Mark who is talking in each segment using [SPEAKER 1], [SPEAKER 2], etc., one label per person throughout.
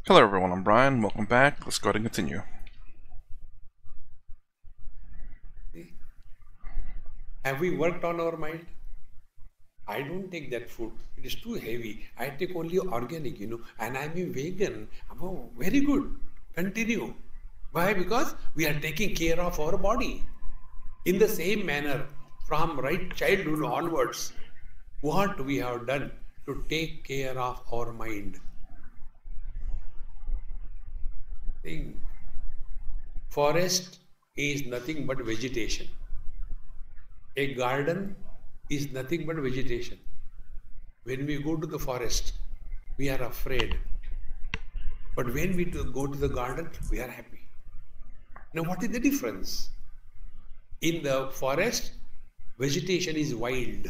[SPEAKER 1] Hello everyone, I'm Brian. Welcome back. Let's go ahead and continue.
[SPEAKER 2] Have we worked on our mind? I don't take that food. It is too heavy. I take only organic, and I'm a vegan. Oh, very good. Continue. Why? Because we are taking care of our body. In the same manner, from right childhood onwards, what we have done to take care of our mind. Think. Forest is nothing but vegetation. A garden is nothing but vegetation. When we go to the forest, we are afraid. But when we go to the garden, we are happy. Now, what is the difference? In the forest, vegetation is wild.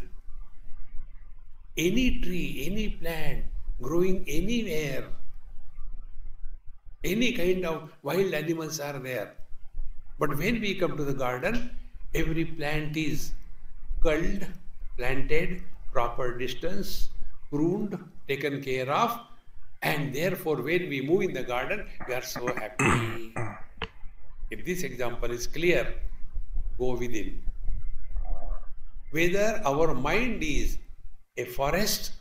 [SPEAKER 2] Any tree, any plant growing anywhere, any kind of wild animals are there. But when we come to the garden, every plant is culled, planted, proper distance, pruned, taken care of, and therefore when we move in the garden, we are so happy. If this example is clear, go within. Whether our mind is a forest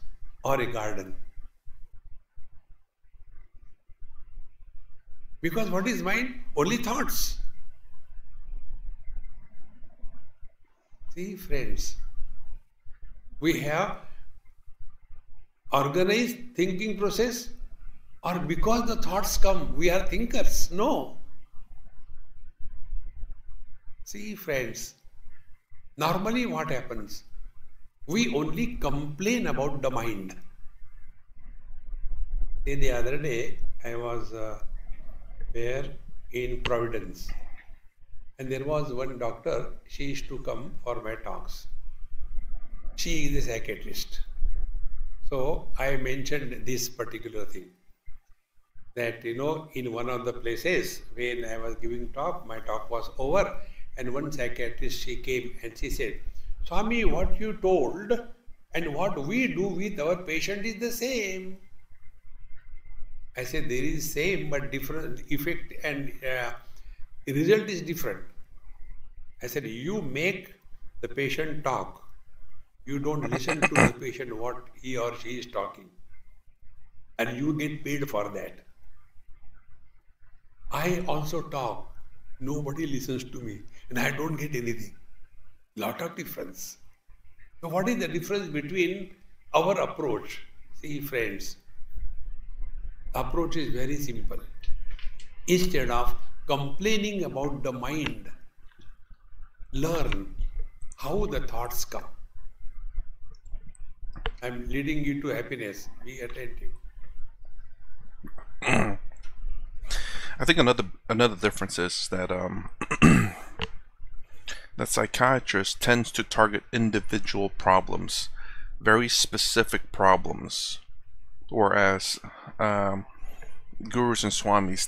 [SPEAKER 2] or a garden. Because what is mind? Only thoughts. See, friends, we have organized thinking process, or because the thoughts come, we are thinkers. No. See, friends, normally what happens? We only complain about the mind. See, the other day, I was there in Providence. And there was one doctor, she used to come for my talks. She is a psychiatrist. So I mentioned this particular thing. That, in one of the places when I was giving talk, my talk was over. And one psychiatrist, she came and she said, Swami, what you told and what we do with our patient is the same. I said, there is same but different effect and the result is different. I said, you make the patient talk. You don't listen to the patient what he or she is talking. And you get paid for that. I also talk. Nobody listens to me. And I don't get anything. Lot of difference. So what is the difference between our approach? See, friends, approach is very simple. Instead of complaining about the mind, learn how the thoughts come. I'm leading you to happiness. Be attentive.
[SPEAKER 1] I think another difference is that that psychiatrist tends to target individual problems, very specific problems, whereas gurus and swamis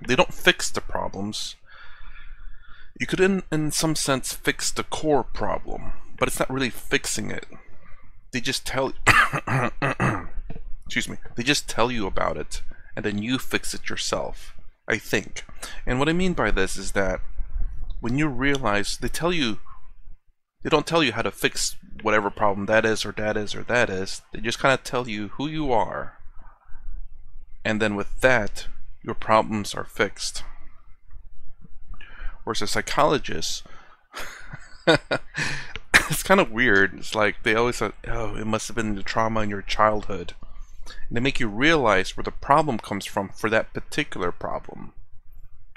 [SPEAKER 1] they don't fix the problems. You could in some sense fix the core problem, but it's not really fixing it. They just tell excuse me, they just tell you about it and then you fix it yourself, I think. And what I mean by this is that when you realize they don't tell you how to fix whatever problem that is or that is or that is. They just kind of tell you who you are, and then with that your problems are fixed. Whereas a psychologist it's kind of weird. It's like they always say, oh, it must have been the trauma in your childhood. And they make you realize where the problem comes from for that particular problem.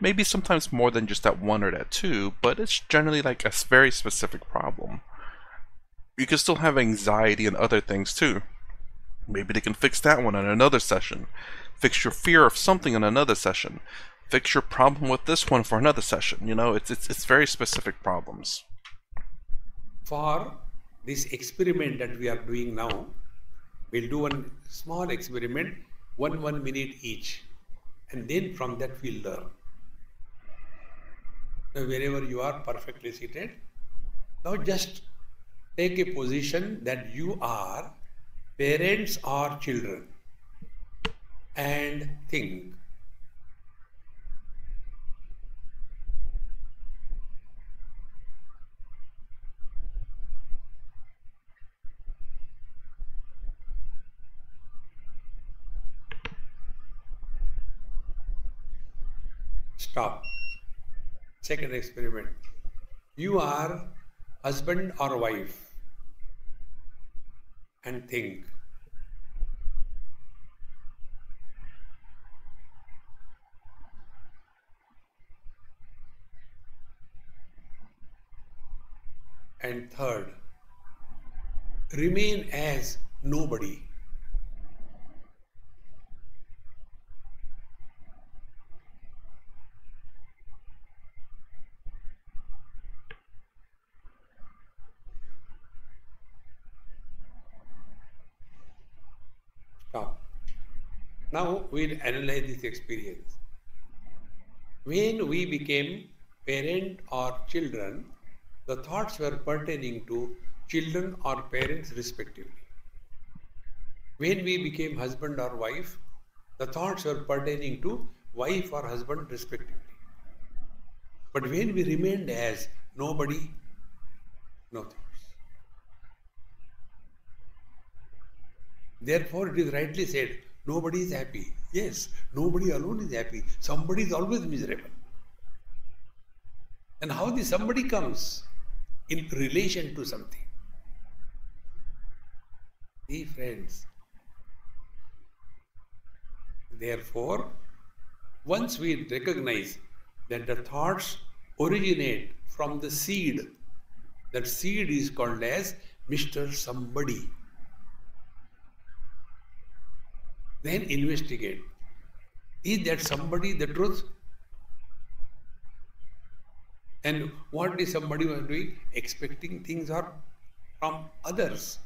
[SPEAKER 1] Maybe sometimes more than just that one or that two, but it's generally like a very specific problem. You can still have anxiety and other things too. Maybe they can fix that one in another session. Fix your fear of something in another session. Fix your problem with this one for another session. It's very specific problems.
[SPEAKER 2] For this experiment that we are doing now, we'll do one small experiment, one minute each. And then from that we'll learn. Now wherever you are perfectly seated, now just take a position that you are parents or children. and think. Stop. Second experiment. You are husband or wife and think. And third, remain as nobody. Stop. Now we'll analyze this experience. When we became parent or children, the thoughts were pertaining to children or parents respectively. When we became husband or wife, the thoughts were pertaining to wife or husband respectively. But when we remained as nobody, no thoughts. Therefore, it is rightly said, nobody is happy. Yes, nobody alone is happy. Somebody is always miserable. And how the somebody comes in relation to something. See, friends. Therefore, once we recognize that the thoughts originate from the seed, that seed is called as Mr. Somebody. Then investigate. Is that somebody the truth? And what is somebody was doing? Expecting things or from others.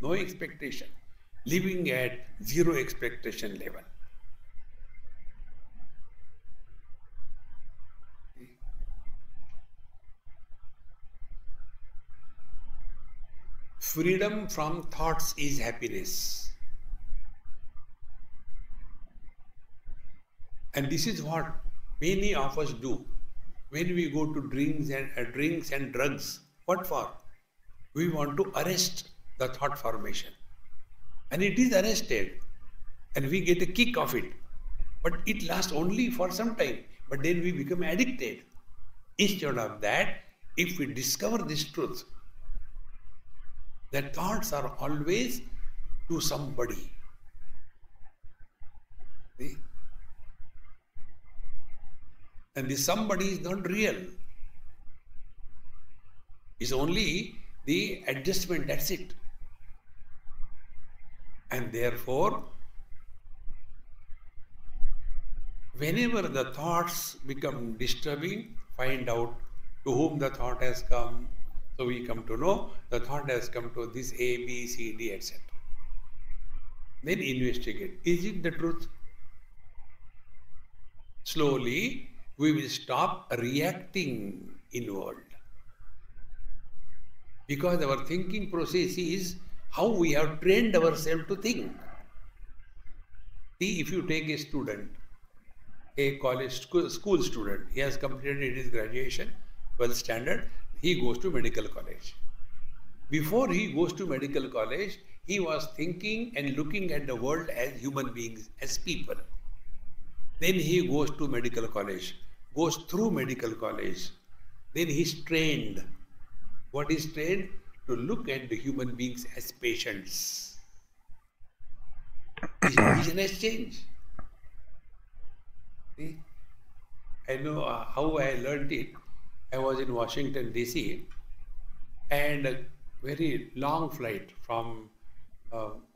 [SPEAKER 2] No expectation. Living at zero expectation level. Freedom from thoughts is happiness. And this is what many of us do. When we go to drinks and drugs, what for? We want to arrest the thought formation. And it is arrested. And we get a kick of it. But it lasts only for some time. But then we become addicted. Instead of that, if we discover this truth, that thoughts are always to somebody. See? And this somebody is not real. It's only the adjustment, that's it. And therefore, whenever the thoughts become disturbing, find out to whom the thought has come. So we come to know the thought has come to this A, B, C, D, etc. Then investigate. Is it the truth? Slowly, we will stop reacting inward. Because our thinking process is how we have trained ourselves to think. See, if you take a student, a school student, he has completed his graduation, 12th standard, he goes to medical college. Before he goes to medical college, he was thinking and looking at the world as human beings, as people. Then he goes to medical college, goes through medical college. Then he is trained. What is trained? To look at the human beings as patients. His vision has changed. See? I know how I learned it. I was in Washington, D.C. and a very long flight from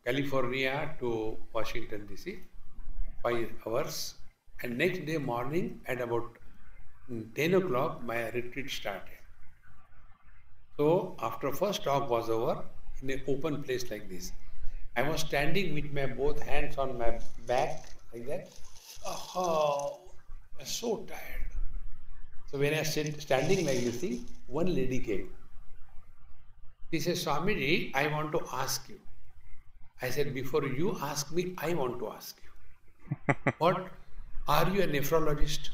[SPEAKER 2] California to Washington, D.C. 5 hours. And next day morning at about 10 o'clock, my retreat started. So after first talk was over, in an open place like this, I was standing with my both hands on my back like that. Oh, I was so tired. So when I was standing like this thing, one lady came. She said, Swamiji, I want to ask you. I said, before you ask me, I want to ask you. What? Are you a nephrologist?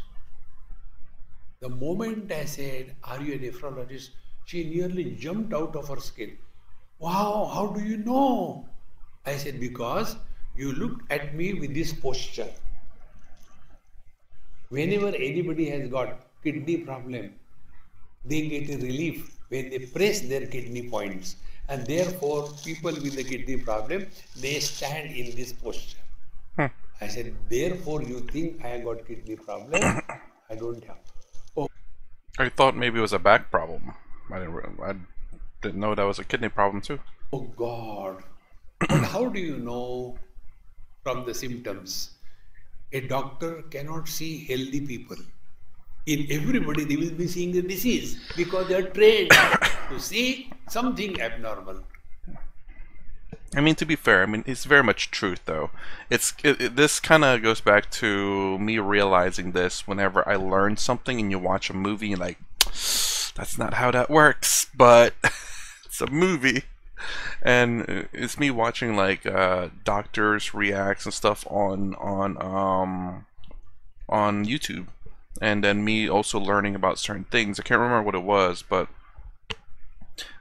[SPEAKER 2] The moment I said, are you a nephrologist? She nearly jumped out of her skin. Wow, how do you know? I said, because you looked at me with this posture. Whenever anybody has got kidney problem, they get a relief when they press their kidney points. And therefore, people with the kidney problem, they stand in this posture.
[SPEAKER 1] Hmm.
[SPEAKER 2] I said, therefore, you think I got kidney problem? I don't have. Oh,
[SPEAKER 1] I thought maybe it was a back problem. I didn't know that was a kidney problem too.
[SPEAKER 2] oh God. But how do you know from the symptoms? A doctor cannot see healthy people. In everybody, they will be seeing the disease because they are trained to see something abnormal.
[SPEAKER 1] I mean, to be fair, I mean it's very much truth though. This kind of goes back to me realizing this whenever I learn something and you watch a movie and like, that's not how that works, but it's a movie. And it's me watching like doctors reacts and stuff on YouTube, and then me also learning about certain things. I can't remember what it was, but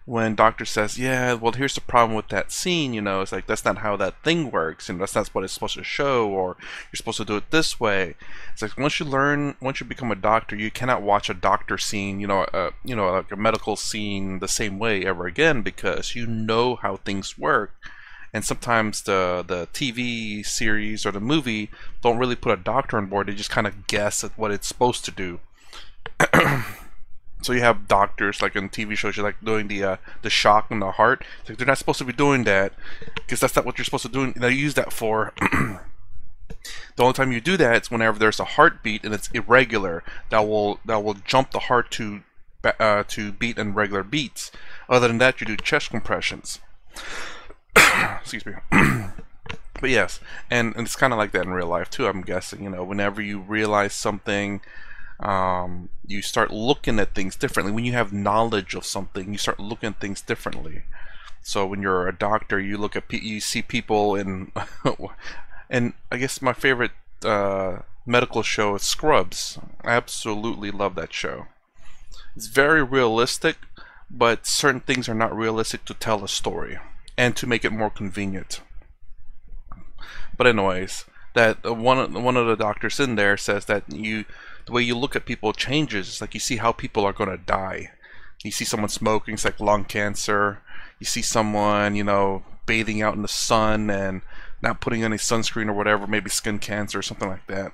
[SPEAKER 1] when doctor says, yeah, well, here's the problem with that scene, it's like that's not how that thing works, and that's not what it's supposed to show, or you're supposed to do it this way. It's like once you become a doctor, you cannot watch a doctor scene, like a medical scene the same way ever again, because you know how things work. And sometimes the TV series or the movie don't really put a doctor on board. They just kind of guess at what it's supposed to do. So you have doctors like in TV shows, you're like doing the shock in the heart. It's like they're not supposed to be doing that because that's not what you're supposed to do. They use that for the only time you do that is whenever there's a heartbeat and it's irregular. That will jump the heart to beat in regular beats. Other than that, you do chest compressions. Excuse me. But yes, and it's kind of like that in real life too. I'm guessing whenever you realize something. You start looking at things differently. When you have knowledge of something, you start looking at things differently. So when you're a doctor, you look at you see people in, and I guess my favorite medical show is Scrubs. I absolutely love that show. It's very realistic, but certain things are not realistic to tell a story and to make it more convenient. But anyways, that one of the doctors in there says that the way you look at people changes. It's like you see how people are going to die. You see someone smoking, it's like lung cancer. You see someone, bathing out in the sun and not putting any sunscreen or whatever, maybe skin cancer or something like that.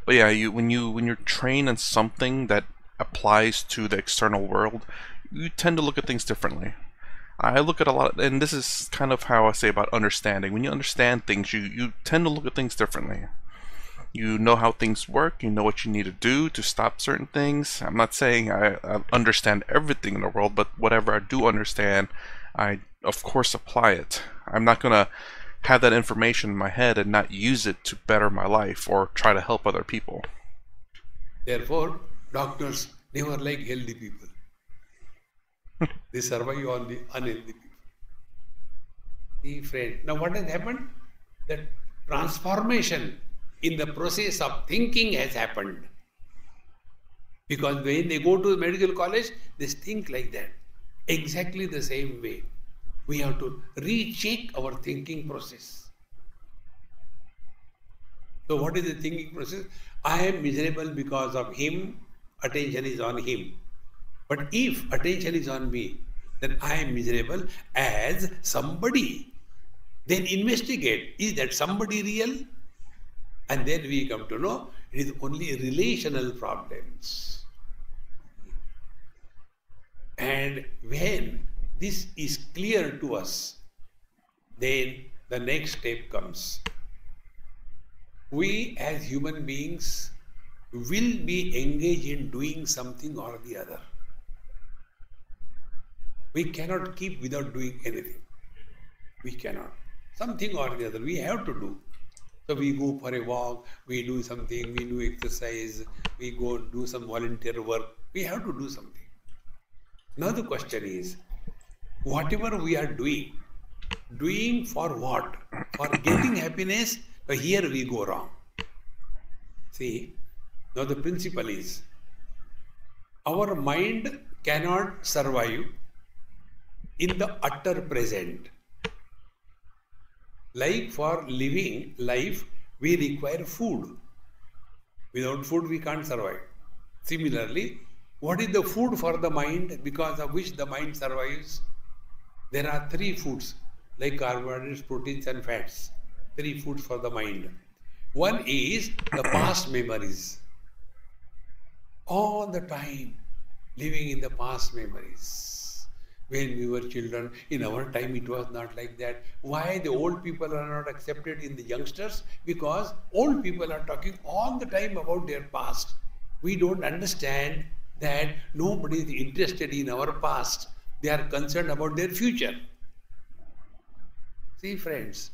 [SPEAKER 1] But yeah, when you're trained in something that applies to the external world, you tend to look at things differently. I look at a lot, and this is kind of how I say about understanding. When you understand things, you tend to look at things differently. You know how things work, you know what you need to do to stop certain things. I'm not saying I understand everything in the world, but whatever I do understand, I of course apply it. I'm not going to have that information in my head and not use it to better my life or try to help other people.
[SPEAKER 2] Therefore, doctors never like healthy people. They survive on the unhealthy people. See, friend, now what has happened? That transformation in the process of thinking has happened. Because when they go to the medical college, they think like that. Exactly the same way. We have to recheck our thinking process. So what is the thinking process? I am miserable because of him, attention is on him. But if attention is on me, then I am miserable as somebody. Then investigate, is that somebody real? And then we come to know it is only relational problems. And when this is clear to us, then the next step comes. We as human beings will be engaged in doing something or the other. We cannot keep without doing anything. We cannot. Something or the other we have to do. So we go for a walk, we do something, we do exercise, we go do some volunteer work. We have to do something. Now the question is, whatever we are doing, Doing for what? For getting happiness, but here we go wrong. See, now the principle is, our mind cannot survive in the utter present. Like for living life, we require food. Without food, we can't survive. Similarly, what is the food for the mind because of which the mind survives? There are three foods like carbohydrates, proteins, and fats. Three foods for the mind. One is the past memories. All the time living in the past memories. When we were children, in our time it was not like that. Why the old people are not accepted in the youngsters? Because old people are talking all the time about their past. We don't understand that nobody is interested in our past. They are concerned about their future. See, friends.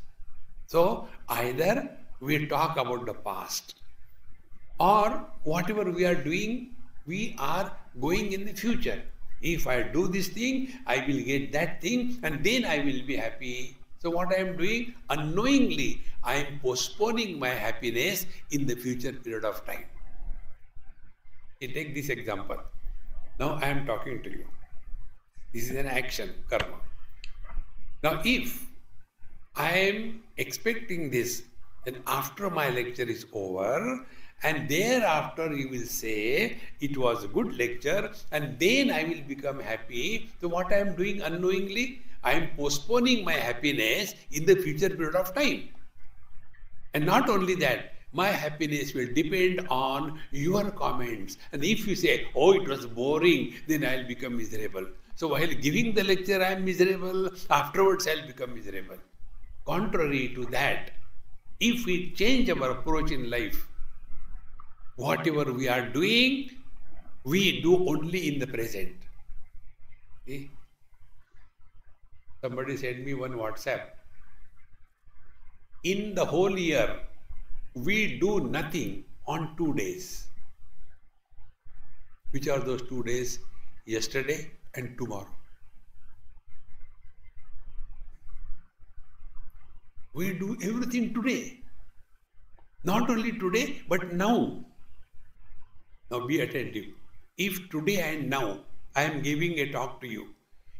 [SPEAKER 2] So either we talk about the past, or whatever we are doing, we are going in the future. If I do this thing, I will get that thing, and then I will be happy. So what I am doing? Unknowingly, I am postponing my happiness in the future period of time. You take this example. Now I am talking to you. This is an action, karma. Now if I am expecting this, then after my lecture is over, and thereafter you will say, it was a good lecture, and then I will become happy. So what I am doing unknowingly? I am postponing my happiness in the future period of time. And not only that, my happiness will depend on your comments. And if you say, oh, it was boring, then I will become miserable. So while giving the lecture, I am miserable. Afterwards, I will become miserable. Contrary to that, if we change our approach in life, whatever we are doing, we do only in the present. See? Somebody sent me one WhatsApp. In the whole year, we do nothing on 2 days. Which are those 2 days? Yesterday and tomorrow. We do everything today. Not only today, but now. Now be attentive. If today and now I am giving a talk to you,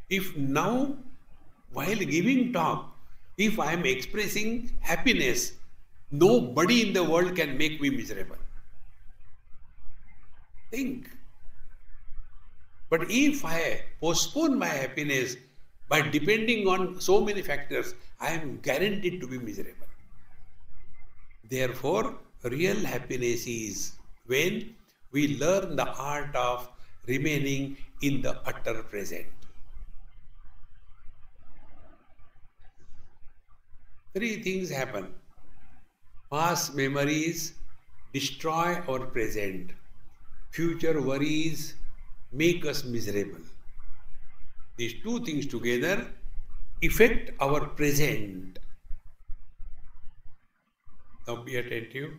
[SPEAKER 2] if now while giving talk, if I am expressing happiness, nobody in the world can make me miserable. Think. But if I postpone my happiness by depending on so many factors, I am guaranteed to be miserable. Therefore, real happiness is when we learn the art of remaining in the utter present. Three things happen. Past memories destroy our present. Future worries make us miserable. These two things together affect our present. Now be attentive.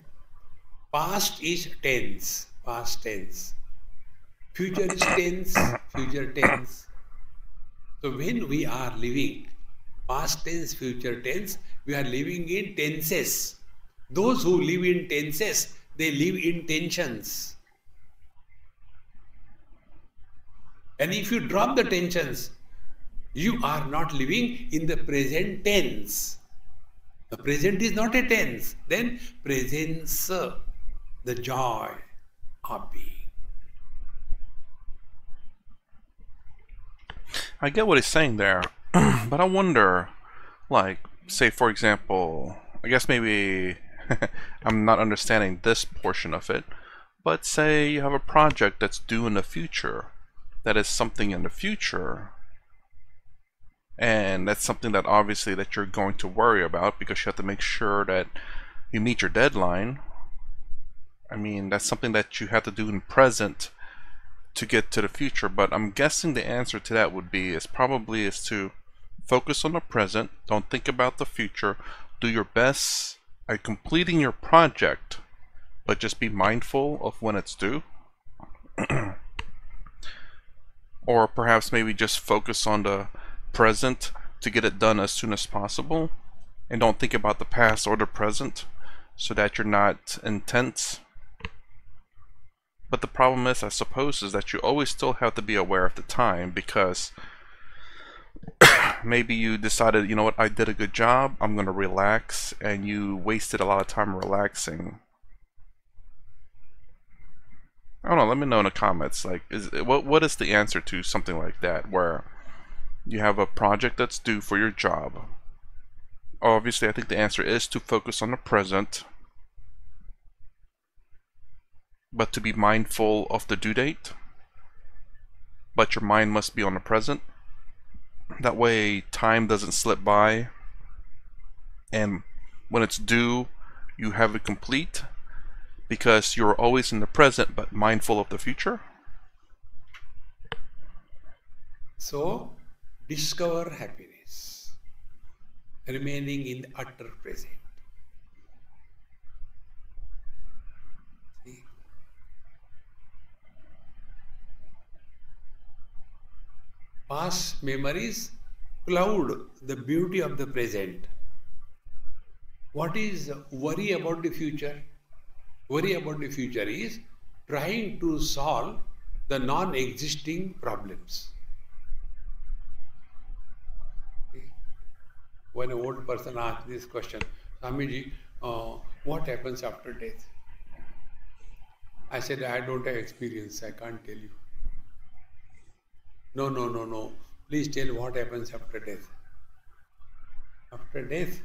[SPEAKER 2] Past is tense. Past tense. Future is tense, future tense. So when we are living past tense, future tense, we are living in tenses. Those who live in tenses, they live in tensions. And if you drop the tensions, you are not living in the present tense. The present is not a tense. Then presence, the joy of being.
[SPEAKER 1] I get what he's saying there, but I wonder, like, say for example, I guess maybe I'm not understanding this portion of it, but say you have a project that's due in the future, that is something in the future, and that's something that obviously that you're going to worry about because you have to make sure that you meet your deadline. I mean, that's something that you have to do in present to get to the future, but I'm guessing the answer to that would be is to focus on the present, don't think about the future, do your best at completing your project, but just be mindful of when it's due. Or perhaps maybe just focus on the present, to get it done as soon as possible, and don't think about the past or the present, so that you're not intense. But the problem is, I suppose, is that you always still have to be aware of the time, because maybe you decided, you know what, I did a good job, I'm going to relax, and you wasted a lot of time relaxing. I don't know, let me know in the comments, like, what is the answer to something like that, where you have a project that's due for your job. Obviously, I think the answer is to focus on the present, but to be mindful of the due date. But your mind must be on the present. That way, time doesn't slip by, and when it's due, you have it complete, because you're always in the present, but mindful of the future.
[SPEAKER 2] So, discover happiness, remaining in the utter present. See? Past memories cloud the beauty of the present. What is worry about the future? Worry about the future is trying to solve the non-existing problems. When an old person asks this question, Swamiji, what happens after death? I said, I don't have experience, I can't tell you. No. Please tell what happens after death. After death,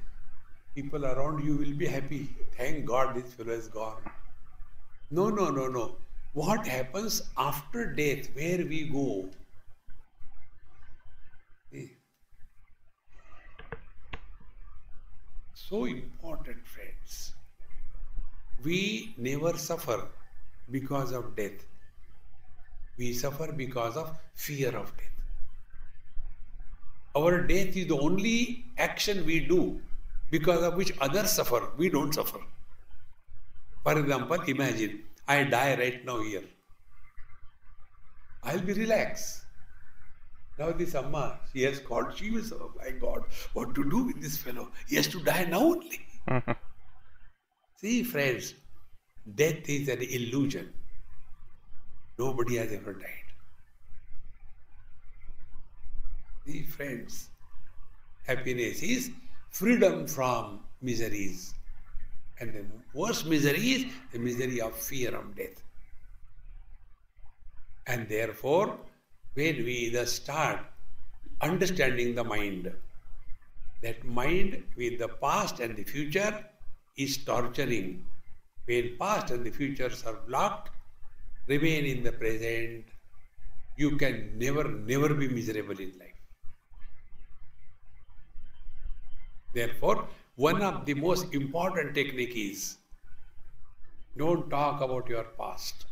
[SPEAKER 2] people around you will be happy. Thank God this fellow is gone. No. What happens after death? Where we go? See? So important, friends. We never suffer because of death. We suffer because of fear of death. Our death is the only action we do because of which others suffer. We don't suffer. For example, imagine I die right now here. I'll be relaxed. Now this Amma, she has called, she was, oh my God, what to do with this fellow? He has to die now only. See, friends, death is an illusion. Nobody has ever died. See, friends, happiness is freedom from miseries. And the worst misery is the misery of fear of death. And therefore, when we thus start understanding the mind, that mind with the past and the future is torturing. When past and the futures are blocked, remain in the present, you can never be miserable in life. Therefore, one of the most important technique is don't talk about your past.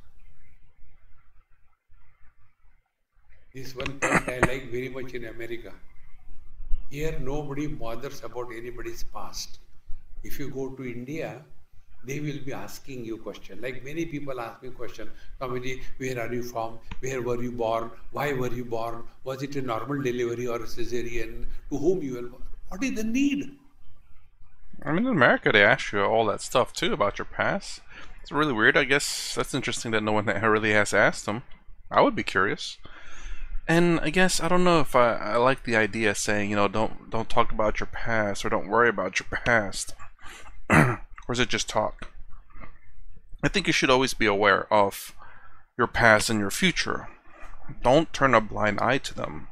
[SPEAKER 2] This one point I like very much in America. Here nobody bothers about anybody's past. If you go to India, they will be asking you question. Like many people ask me question, Swamiji, where are you from? Where were you born? Why were you born? Was it a normal delivery or a cesarean? To whom you were born? What is the need?
[SPEAKER 1] I mean, in America, they ask you all that stuff too about your past. It's really weird. I guess that's interesting that no one really has asked them. I would be curious. And I guess I don't know if I like the idea of saying, you know, don't talk about your past or don't worry about your past. Or is it just talk? I think you should always be aware of your past and your future. Don't turn a blind eye to them.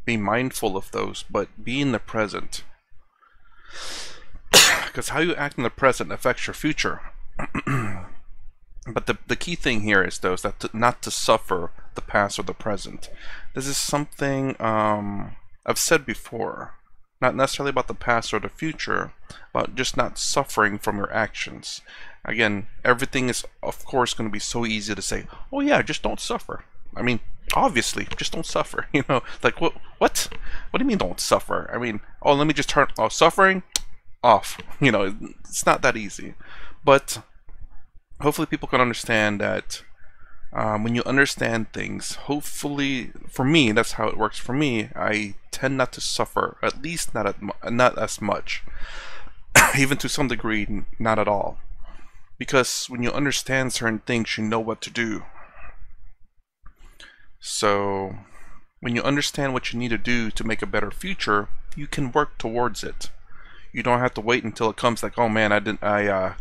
[SPEAKER 1] Be mindful of those, but be in the present. Because how you act in the present affects your future. But the key thing here is, though, is that not to suffer the past or the present. This is something I've said before. Not necessarily about the past or the future, but just not suffering from your actions. Again, everything is, of course, going to be so easy to say, oh yeah, just don't suffer. I mean, obviously, just don't suffer. You know, like, what? What do you mean don't suffer? I mean, oh, let me just turn suffering off. You know, it's not that easy. But hopefully people can understand that When you understand things, hopefully, for me, that's how it works for me. I tend not to suffer, at least not as much, even to some degree, not at all. Because when you understand certain things, you know what to do. So, when you understand what you need to do to make a better future, you can work towards it. You don't have to wait until it comes like, oh man, I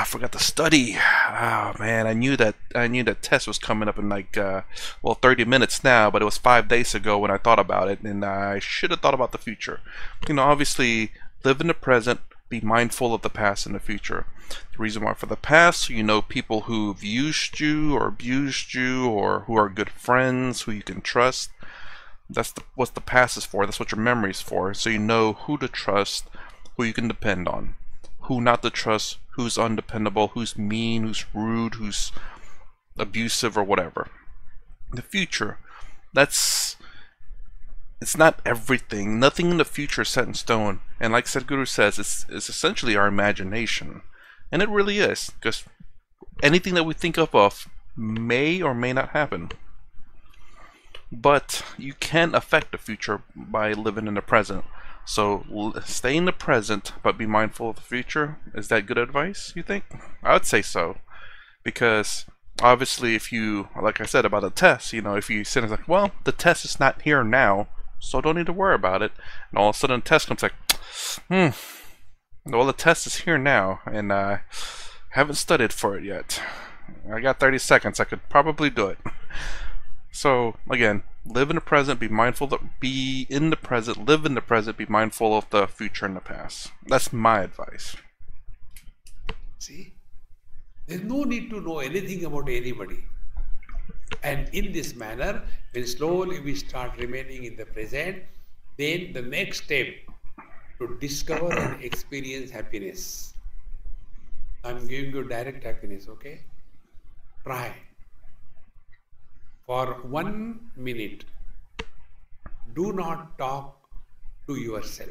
[SPEAKER 1] forgot to study. Oh man, I knew that test was coming up in like 30 minutes now, but it was 5 days ago when I thought about it, and I should have thought about the future. Obviously, live in the present, be mindful of the past and the future. The reason why for the past, people who've used you or abused you, or who are good friends who you can trust. What the past is for. That's what your memory is for. So you know who to trust, who you can depend on, who not to trust, who's undependable, who's mean, who's rude, who's abusive, or whatever. The future, it's not everything. Nothing in the future is set in stone. And like Sadhguru says, it's essentially our imagination. And it really is, because anything that we think of may or may not happen. But you can affect the future by living in the present. So stay in the present, but be mindful of the future. Is that good advice, you think? I would say so. Because obviously, if you, like I said about a test, if you sit and like, well, the test is not here now, so don't need to worry about it. And all of a sudden, the test comes like, well, the test is here now, and I haven't studied for it yet. I got 30 seconds. I could probably do it. So again, live in the present, be in the present, live in the present, be mindful of the future and the past. That's my advice.
[SPEAKER 2] See, there's no need to know anything about anybody. And in this manner, when slowly we start remaining in the present, then the next step to discover and experience happiness. I'm giving you direct happiness, okay? Try. For 1 minute, do not talk to yourself.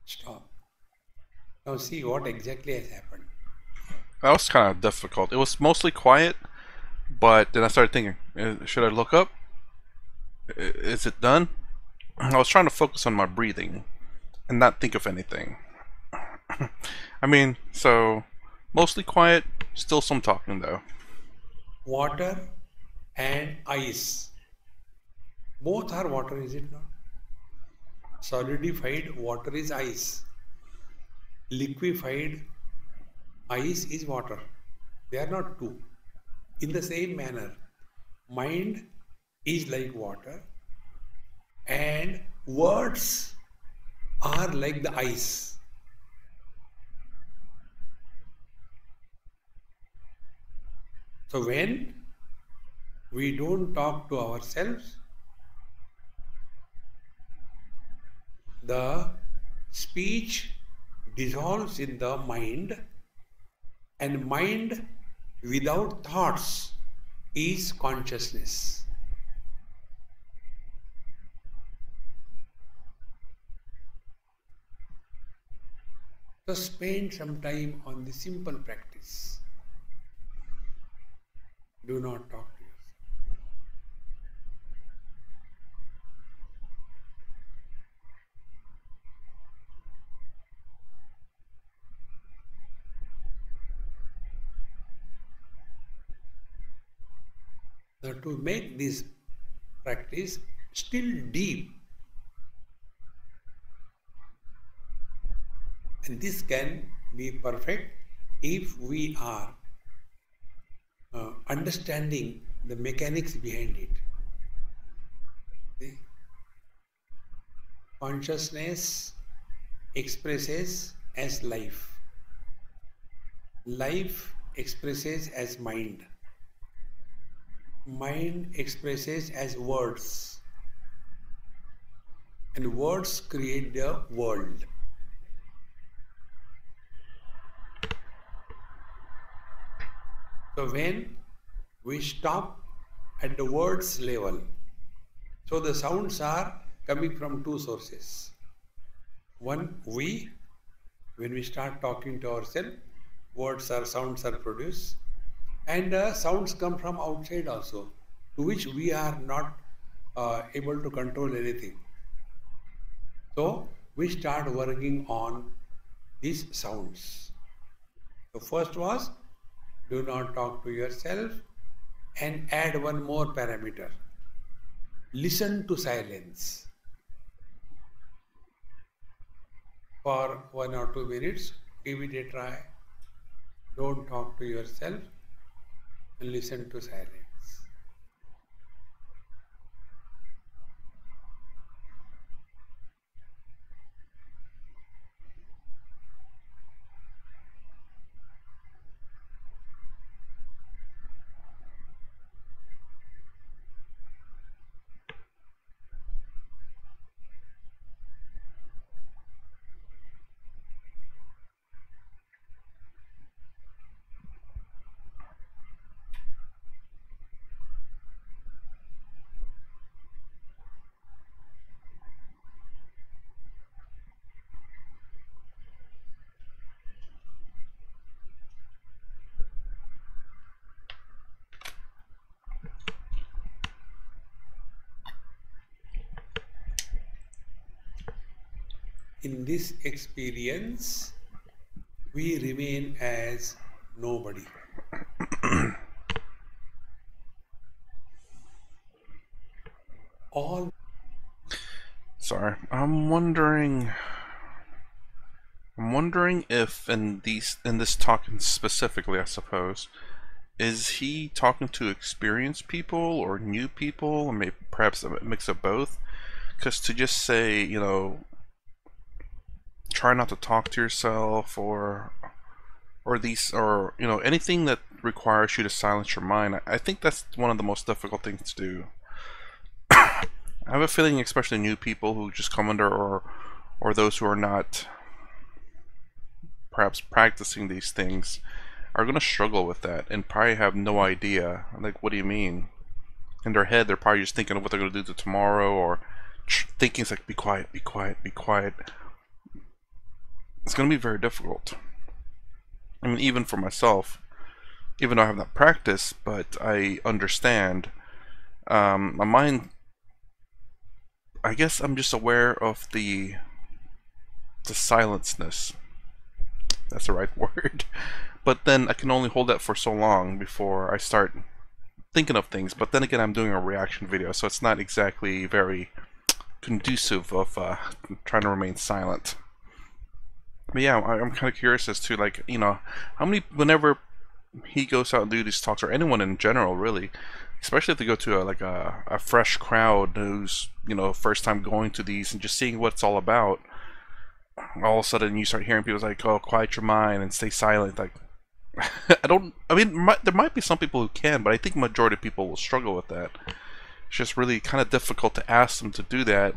[SPEAKER 2] Stop. Now see what exactly has happened.
[SPEAKER 1] That was kind of difficult. It was mostly quiet, but then I started thinking, should I look up? Is it done? I was trying to focus on my breathing and not think of anything. So mostly quiet, still some talking though.
[SPEAKER 2] Water and ice. Both are water, is it not? Solidified water is ice. Liquefied ice is water. They are not two. In the same manner, mind is like water and words are like the ice. So when we don't talk to ourselves, the speech dissolves in the mind, and mind without thoughts is consciousness. So spend some time on the simple practice. Do not talk to yourself. Now to make this practice still deep, and this can be perfect if we are understanding the mechanics behind it. See? Consciousness expresses as life. Life expresses as mind. Mind expresses as words, and words create the world. So when we stop at the words level, so the sounds are coming from two sources. One, when we start talking to ourselves, words or sounds are produced, and sounds come from outside also, to which we are not able to control anything. So we start working on these sounds. The first was, do not talk to yourself, and add one more parameter. Listen to silence for 1 or 2 minutes. Give it a try. Don't talk to yourself and listen to silence. In this experience, we remain as nobody. All
[SPEAKER 1] Sorry, I'm wondering if in this talking specifically, I suppose, is he talking to experienced people or new people, or maybe perhaps a mix of both? Because to just say, try not to talk to yourself, or anything that requires you to silence your mind, I think that's one of the most difficult things to do. I have a feeling, especially new people who just come under, or those who are not perhaps practicing these things, are going to struggle with that and probably have no idea. Like, what do you mean? In their head, they're probably just thinking of what they're going to do tomorrow, or thinking it's like, be quiet, be quiet, be quiet. It's going to be very difficult. I mean, even for myself, even though I have not practiced, but I understand. My mind, I guess I'm just aware of the silenceness. That's the right word. But then I can only hold that for so long before I start thinking of things. But then again, I'm doing a reaction video, so it's not exactly very conducive of trying to remain silent. But yeah, I'm kind of curious as to, like, how many, whenever he goes out and do these talks, or anyone in general, really, especially if they go to a fresh crowd who's first time going to these and just seeing what it's all about, all of a sudden you start hearing people like, "Oh, quiet your mind and stay silent." Like, I mean, there might be some people who can, but I think majority of people will struggle with that. It's just really kind of difficult to ask them to do that,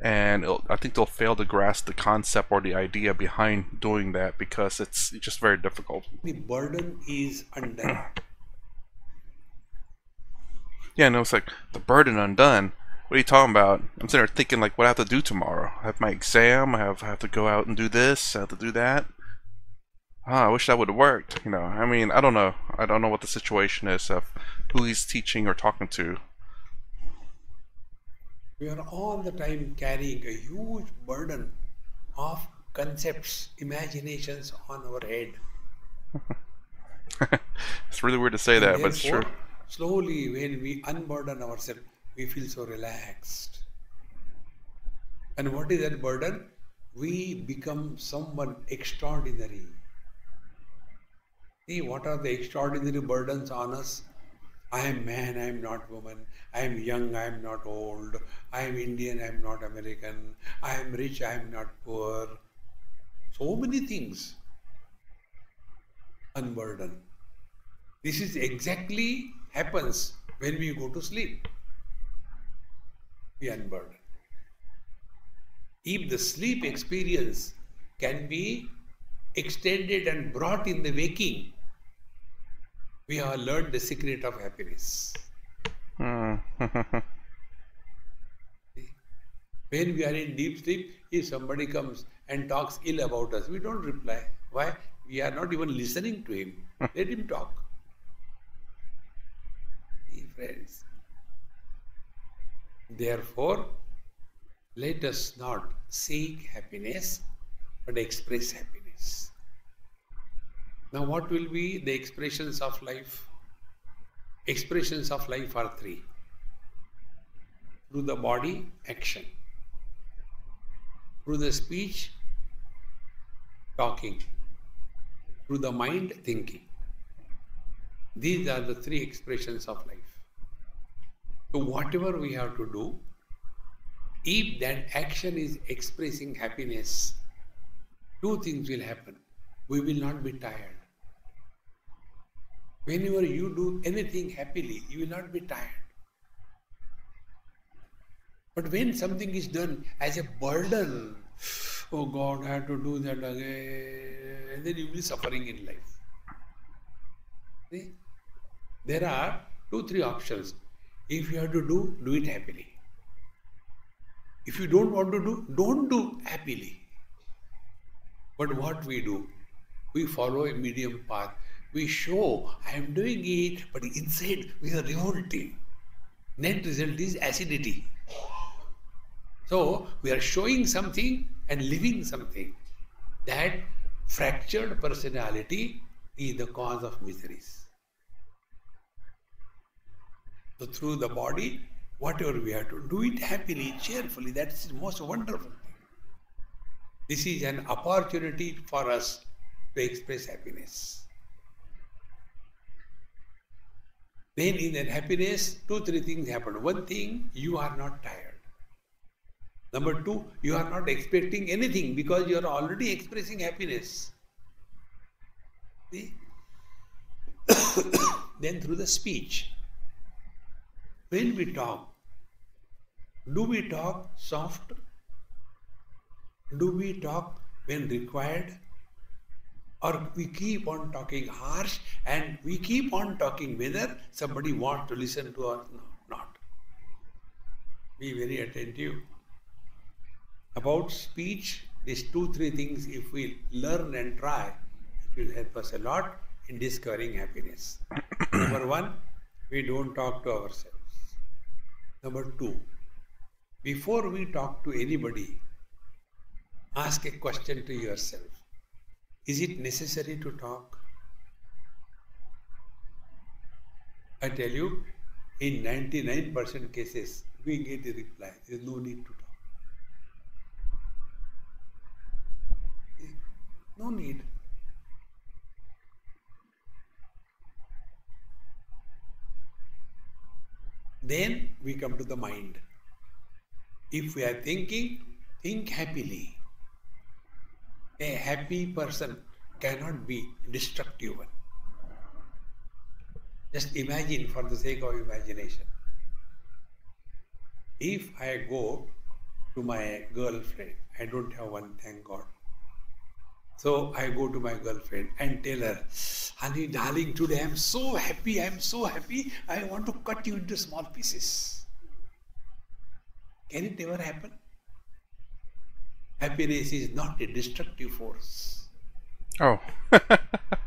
[SPEAKER 1] and I think they'll fail to grasp the concept or the idea behind doing that, because it's just very difficult.
[SPEAKER 2] the burden is undone.
[SPEAKER 1] Yeah, no, it's like the burden undone. What are you talking about? I'm sitting there thinking, like, what I have to do tomorrow. I have my exam. I have to go out and do this. I have to do that. I wish that would have worked. I mean, I don't know. I don't know what the situation is of who he's teaching or talking to.
[SPEAKER 2] We are all the time carrying a huge burden of concepts, imaginations on our head.
[SPEAKER 1] It's really weird to say
[SPEAKER 2] And
[SPEAKER 1] that, but it's true.
[SPEAKER 2] therefore, slowly, when we unburden ourselves, we feel so relaxed. And what is that burden? We become someone extraordinary. See, what are the extraordinary burdens on us? I am man, I am not woman. I am young, I am not old. I am Indian, I am not American. I am rich, I am not poor. So many things. Unburden. This is exactly happens When we go to sleep, we unburden. If the sleep experience can be extended and brought in the waking, we have learned the secret of happiness.
[SPEAKER 1] Hmm.
[SPEAKER 2] When we are in deep sleep, if somebody comes and talks ill about us, we don't reply. Why? We are not even listening to him. Let him talk. Friends. Therefore, let us not seek happiness, but express happiness. Now, what will be the expressions of life? Expressions of life are three. Through the body, action. Through the speech, talking. Through the mind, thinking. These are the three expressions of life. So whatever we have to do, if that action is expressing happiness, two things will happen. We will not be tired. Whenever you do anything happily, you will not be tired. But when something is done as a burden, oh God, I have to do that again, and then you will be suffering in life. See? There are 2-3 options. If you have to do it happily. If you don't want to do, don't do happily. But what we do, we follow a medium path. We show, I am doing it, but inside we are revolting. Net result is acidity. So we are showing something and living something. That fractured personality is the cause of miseries. So through the body, whatever we have to do it happily, cheerfully, that's the most wonderful thing. This is an opportunity for us to express happiness. Then in that happiness, 2-3 things happen. One thing, you are not tired. Number 2, you are not expecting anything because you are already expressing happiness. See? Then through the speech, when we talk, do we talk soft? Do we talk when required? Or we keep on talking harsh and we keep on talking whether somebody wants to listen to or not. Be very attentive. About speech, these 2-3 things, if we learn and try, it will help us a lot in discovering happiness. Number 1, we don't talk to ourselves. Number 2, before we talk to anybody, ask a question to yourself. Is it necessary to talk? I tell you, in 99% cases, we get a reply. There is no need to talk. No need. Then we come to the mind. If we are thinking, think happily. A happy person cannot be destructive one. Just imagine for the sake of imagination. If I go to my girlfriend, I don't have one, thank God. So I go to my girlfriend and tell her, honey, darling, today I am so happy, I want to cut you into small pieces. Can it ever happen? Happiness is not a destructive force.
[SPEAKER 1] Oh.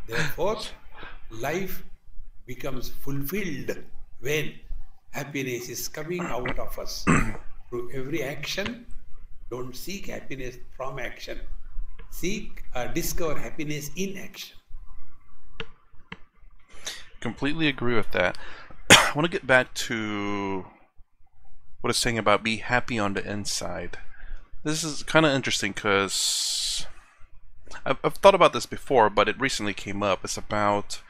[SPEAKER 2] Therefore, life becomes fulfilled when happiness is coming out of us. Through every action, don't seek happiness from action. Discover happiness in action.
[SPEAKER 1] Completely agree with that. I want to get back to what it's saying about be happy on the inside. This is kind of interesting because I've thought about this before, but it recently came up. It's about,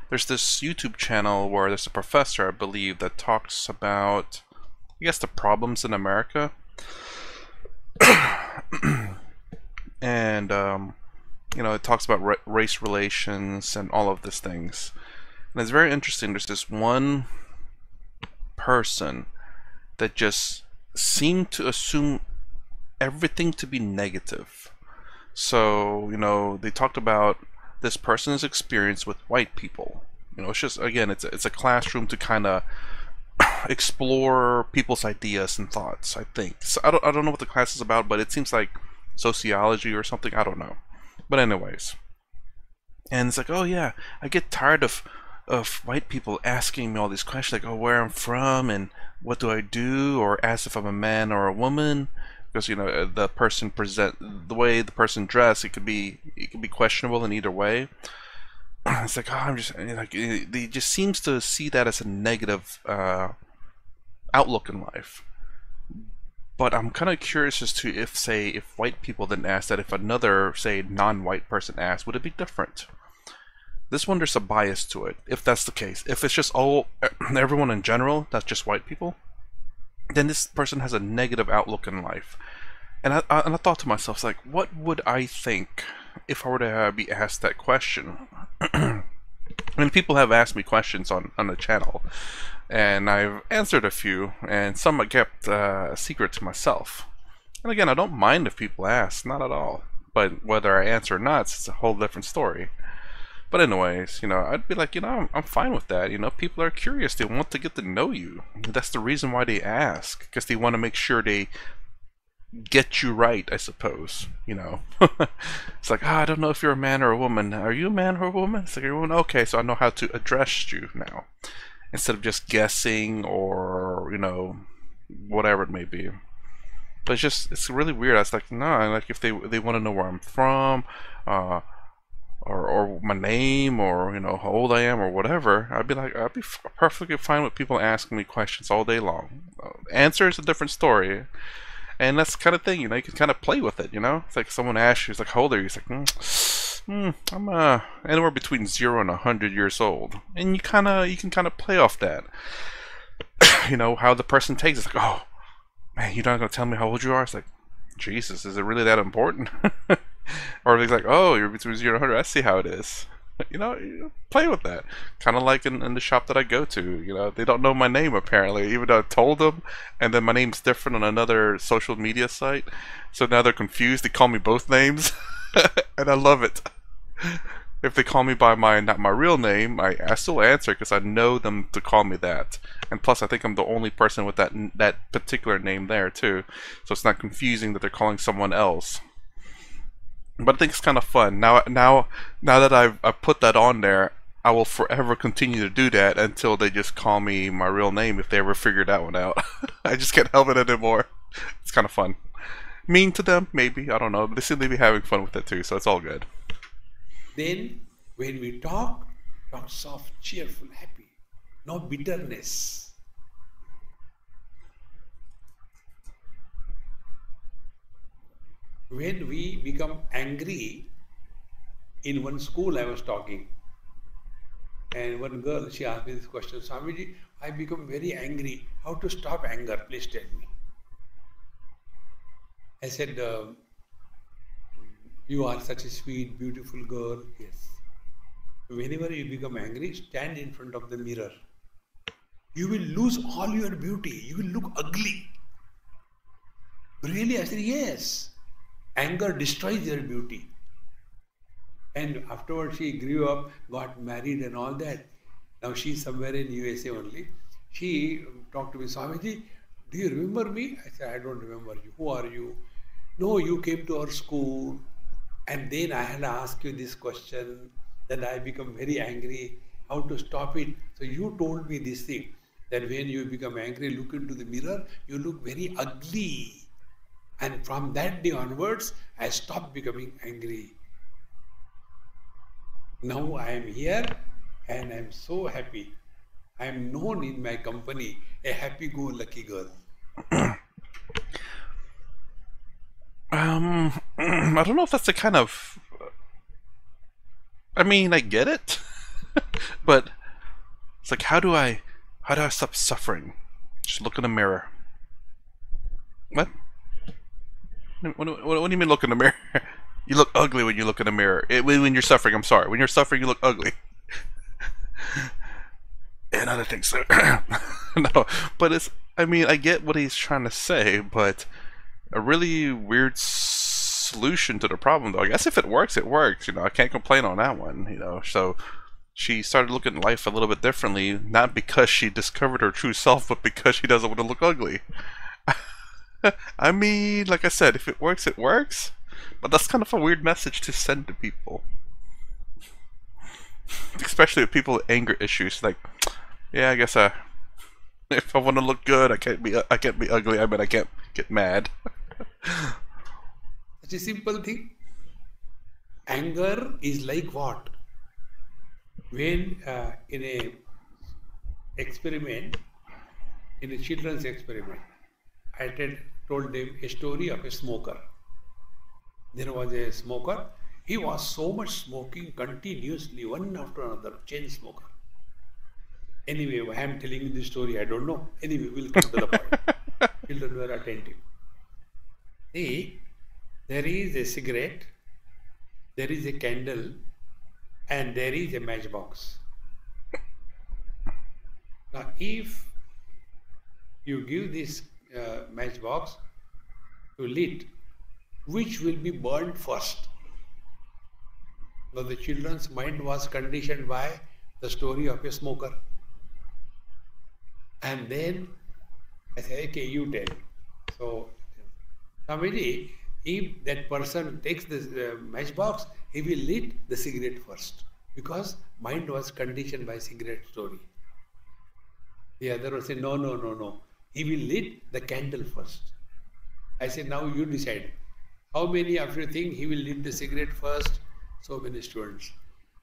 [SPEAKER 1] there's this YouTube channel where there's a professor, I believe, that talks about, I guess, the problems in America. And, you know, it talks about race relations and all of these things. And it's very interesting. There's this one person that just seemed to assume everything to be negative. So, they talked about this person's experience with white people. It's just, again, it's a classroom to kind of explore people's ideas and thoughts, I think. So I don't know what the class is about, but it seems like sociology or something. I don't know. But anyways, and it's like, oh yeah, I get tired of white people asking me all these questions, like, oh, where I'm from and what do I do, or ask if I'm a man or a woman, because the way the person dressed, it could be questionable in either way. It's like, oh, I'm just like, he just seems to see that as a negative outlook in life. But I'm kind of curious as to if white people didn't ask that, if another, say, non-white person asked, would it be different? This one, there's a bias to it, if that's the case. If it's just everyone in general, that's just white people, then this person has a negative outlook in life. And I thought to myself, it's like, what would I think if I were to be asked that question? And people have asked me questions on the channel, and I've answered a few, and some I kept a secret to myself. And again, I don't mind if people ask, not at all. But whether I answer or not, it's a whole different story. But anyways, I'd be like, I'm fine with that. People are curious. They want to get to know you. That's the reason why they ask, because they want to make sure they get you right, I suppose. It's like, I don't know if you're a man or a woman. Are you a man or a woman? It's like, you're a woman? Okay, so I know how to address you now, instead of just guessing or, whatever it may be. But it's really weird. I was like, no, like if they want to know where I'm from, or my name, or how old I am, or whatever, I'd be perfectly fine with people asking me questions all day long. Answer is a different story, and that's the kind of thing, you can kind of play with it. It's like someone asks you, it's like, how old are you? It's like, I'm anywhere between 0 and 100 years old, and you can kind of play off that. How the person takes it. It's like, oh man, you're not gonna tell me how old you are? It's like, Jesus, is it really that important? Or it's like, oh, you're between 0 and 100. I see how it is. Play with that. Kind of like in the shop that I go to. They don't know my name apparently, even though I told them, and then my name's different on another social media site. So now they're confused. They call me both names, and I love it. If they call me by not my real name, I still answer because I know them to call me that. And plus, I think I'm the only person with that particular name there too, so it's not confusing that they're calling someone else. But I think it's kind of fun. Now that I've put that on there, I will forever continue to do that until they just call me my real name, if they ever figure that one out. I just can't help it anymore. It's kind of fun. Mean to them, maybe. I don't know. But they seem to be having fun with it too, so it's all good.
[SPEAKER 2] Then, when we talk soft, cheerful, happy. No bitterness. When we become angry, in one school I was talking, and one girl, she asked me this question, Swamiji, I become very angry. How to stop anger? Please tell me. I said, you are such a sweet, beautiful girl. Yes. Whenever you become angry, stand in front of the mirror. You will lose all your beauty. You will look ugly. Really? I said, yes. Anger destroys your beauty. And afterwards she grew up, got married and all that. Now she's somewhere in USA only. She talked to me, Swamiji, do you remember me? I said, I don't remember you. Who are you? No, you came to our school, and then I had asked you this question. Then I become very angry. How to stop it? So you told me this thing, that when you become angry, look into the mirror, you look very ugly. And from that day onwards, I stopped becoming angry. Now I am here and I am so happy. I am known in my company, a happy-go-lucky girl.
[SPEAKER 1] I don't know if that's the kind of... I mean, I get it. But it's like, how do I stop suffering? Just look in the mirror. What? What do you mean look in the mirror? You look ugly when you look in the mirror. When you're suffering, I'm sorry. When you're suffering, you look ugly. and other things. No, but it's. I mean, I get what he's trying to say, but a really weird solution to the problem, though. I guess if it works, it works. You know, I can't complain on that one. You know, so she started looking at life a little bit differently, not because she discovered her true self, but because she doesn't want to look ugly. I mean, like I said, if it works, it works. But that's kind of a weird message to send to people, especially with people with anger issues. Like, yeah, I guess if I want to look good, I can't be ugly. I mean, I can't get mad.
[SPEAKER 2] Such a simple thing. Anger is like what? When in a experiment, in a children's experiment, told them a story of a smoker. There was a smoker. He was so much smoking continuously, one after another, chain smoker. Anyway, why I am telling you this story, I don't know. Anyway, we'll come to the point. Children were attentive. See, there is a cigarette, there is a candle, and there is a matchbox. Now, if you give this matchbox to lit, which will be burned first? Now, the children's mind was conditioned by the story of a smoker. And then I say, okay, you tell. So, Swamiji, if that person takes this matchbox, he will lit the cigarette first, because mind was conditioned by cigarette story. The other will say, no, no, no, no. He will lit the candle first. I say, now you decide. How many of you think he will lit the cigarette first? So many students.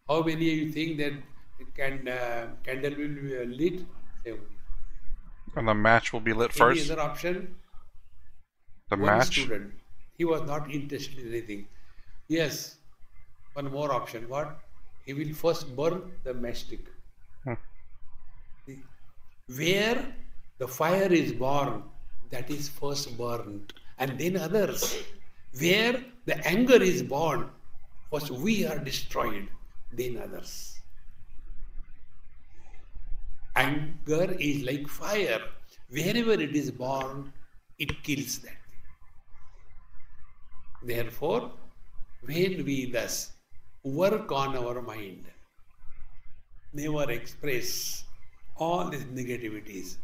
[SPEAKER 2] How many of you think that candle will be lit? Say,
[SPEAKER 1] And the match will be lit
[SPEAKER 2] any
[SPEAKER 1] first.
[SPEAKER 2] other option?
[SPEAKER 1] The
[SPEAKER 2] One
[SPEAKER 1] match.
[SPEAKER 2] student, he was not interested in anything. Yes, one more option. What? He will first burn the matchstick.
[SPEAKER 1] Hmm.
[SPEAKER 2] Where the fire is born, that is first burned, and then others. Where the anger is born, first we are destroyed, then others. Anger is like fire. Wherever it is born, it kills that. Therefore, when we thus work on our mind, never express all these negativities,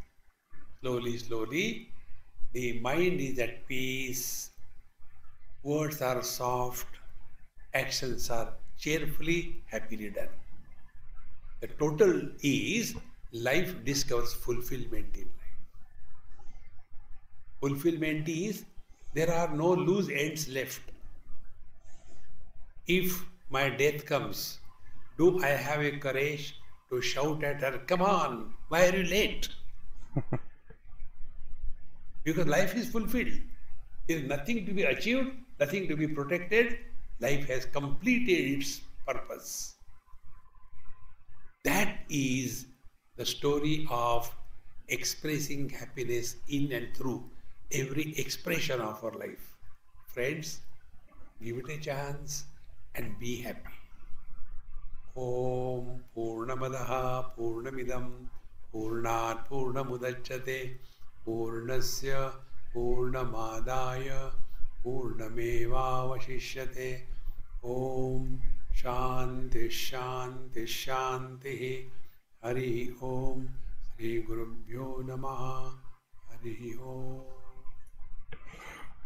[SPEAKER 2] slowly, slowly, the mind is at peace, words are soft, actions are cheerfully, happily done. The total is life discovers fulfillment in life. Fulfillment is there are no loose ends left. If my death comes, do I have a courage to shout at her, come on, why are you late? Because life is fulfilled. There is nothing to be achieved, nothing to be protected. Life has completed its purpose. That is the story of expressing happiness in and through every expression of our life. Friends, give it a chance and be happy. Om Purnamadaha Purnamidam Purnat Purnamudachyate Purnasya Purnamadaya Purnamevavashishyate. Om Shanti Shanti Shanti. Hari Om. Sri Gurubhyo Namaha. Hari Om.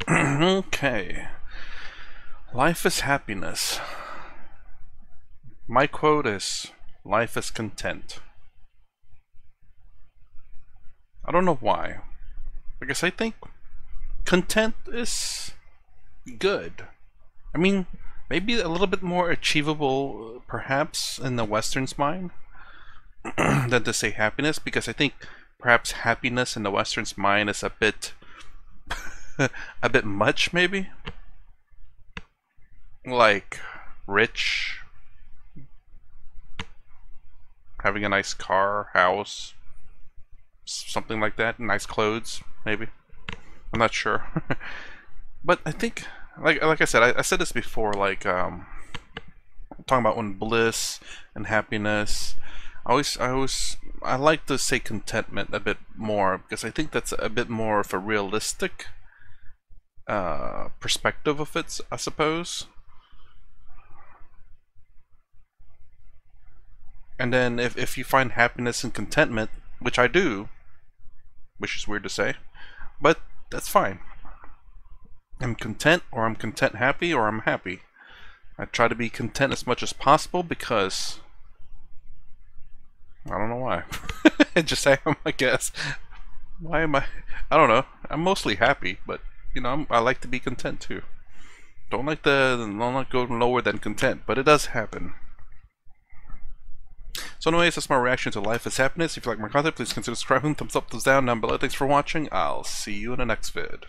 [SPEAKER 1] Okay. Life is happiness. My quote is, life is content. I don't know why. Because I think content is good. I mean, maybe a little bit more achievable, perhaps, in the Western's mind than to say happiness, because I think perhaps happiness in the Western's mind is a bit a bit much, maybe. Like rich, having a nice car, house, something like that, nice clothes, maybe. I'm not sure. But I think, like I said, I said this before, like talking about when bliss and happiness, I like to say contentment a bit more because I think that's a bit more of a realistic perspective of it, I suppose. And then if you find happiness and contentment, which I do, which is weird to say, but that's fine. I'm content, or I'm content happy, or I'm happy. I try to be content as much as possible because I don't know why. I just am, I guess. Why am I? I don't know. I'm mostly happy, but you know, I like to be content too. Don't like go lower than content, but it does happen. So anyways, that's my reaction to Life is Happiness. If you like my content, please consider subscribing, thumbs up, thumbs down below. Thanks for watching. I'll see you in the next vid.